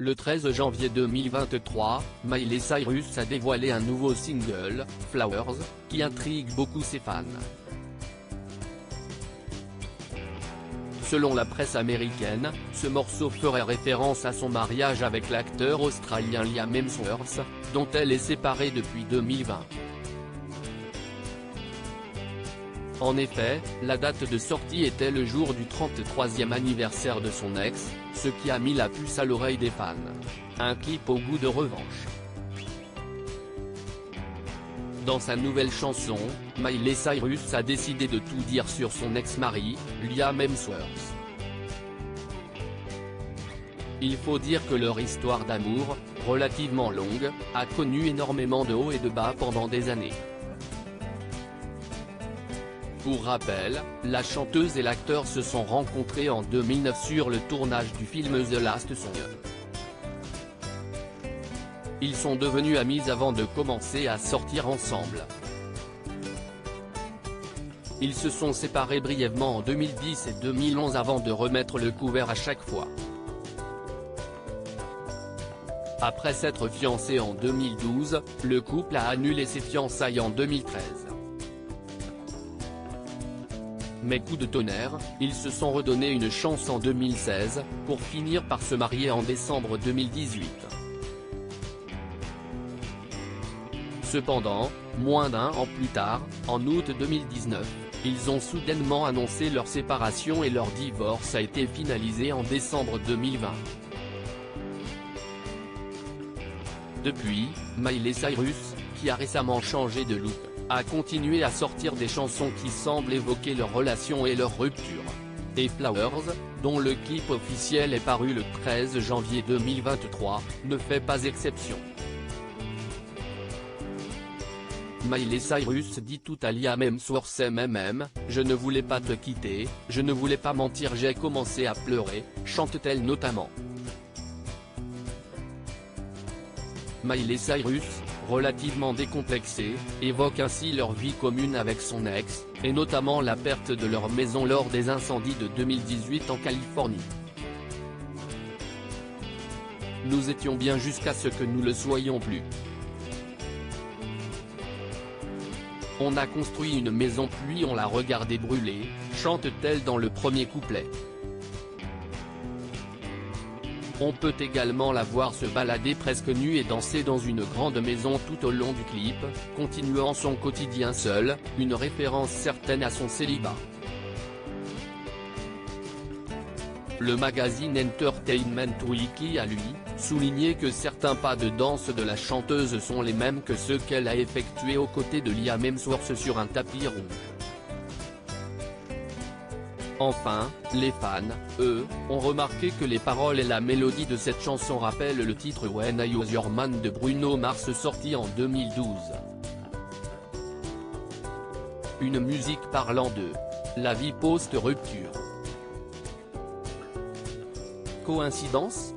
Le 13 janvier 2023, Miley Cyrus a dévoilé un nouveau single, Flowers, qui intrigue beaucoup ses fans. Selon la presse américaine, ce morceau ferait référence à son mariage avec l'acteur australien Liam Hemsworth, dont elle est séparée depuis 2020. En effet, la date de sortie était le jour du 33e anniversaire de son ex, ce qui a mis la puce à l'oreille des fans. Un clip au goût de revanche. Dans sa nouvelle chanson, Miley Cyrus a décidé de tout dire sur son ex-mari, Liam Hemsworth. Il faut dire que leur histoire d'amour, relativement longue, a connu énormément de hauts et de bas pendant des années. Pour rappel, la chanteuse et l'acteur se sont rencontrés en 2009 sur le tournage du film The Last Song. Ils sont devenus amis avant de commencer à sortir ensemble. Ils se sont séparés brièvement en 2010 et 2011 avant de remettre le couvert à chaque fois. Après s'être fiancé en 2012, le couple a annulé ses fiançailles en 2013. Mais coup de tonnerre, ils se sont redonné une chance en 2016, pour finir par se marier en décembre 2018. Cependant, moins d'un an plus tard, en août 2019, ils ont soudainement annoncé leur séparation et leur divorce a été finalisé en décembre 2020. Depuis, Miley Cyrus, qui a récemment changé de look, a continué à sortir des chansons qui semblent évoquer leur relation et leur rupture. Et Flowers, dont le clip officiel est paru le 13 janvier 2023, ne fait pas exception. Miley Cyrus dit tout à Liam Hemsworth je ne voulais pas te quitter, je ne voulais pas mentir, j'ai commencé à pleurer, chante-t-elle notamment. Miley Cyrus, relativement décomplexée, évoque ainsi leur vie commune avec son ex, et notamment la perte de leur maison lors des incendies de 2018 en Californie. Nous étions bien jusqu'à ce que nous le soyons plus. On a construit une maison puis on l'a regardée brûler, chante-t-elle dans le premier couplet. On peut également la voir se balader presque nue et danser dans une grande maison tout au long du clip, continuant son quotidien seule, une référence certaine à son célibat. Le magazine Entertainment Weekly a lui, souligné que certains pas de danse de la chanteuse sont les mêmes que ceux qu'elle a effectués aux côtés de Liam Hemsworth sur un tapis rouge. Enfin, les fans, eux, ont remarqué que les paroles et la mélodie de cette chanson rappellent le titre When I Was Your Man de Bruno Mars sorti en 2012. Une musique parlant de la vie post-rupture. Coïncidence ?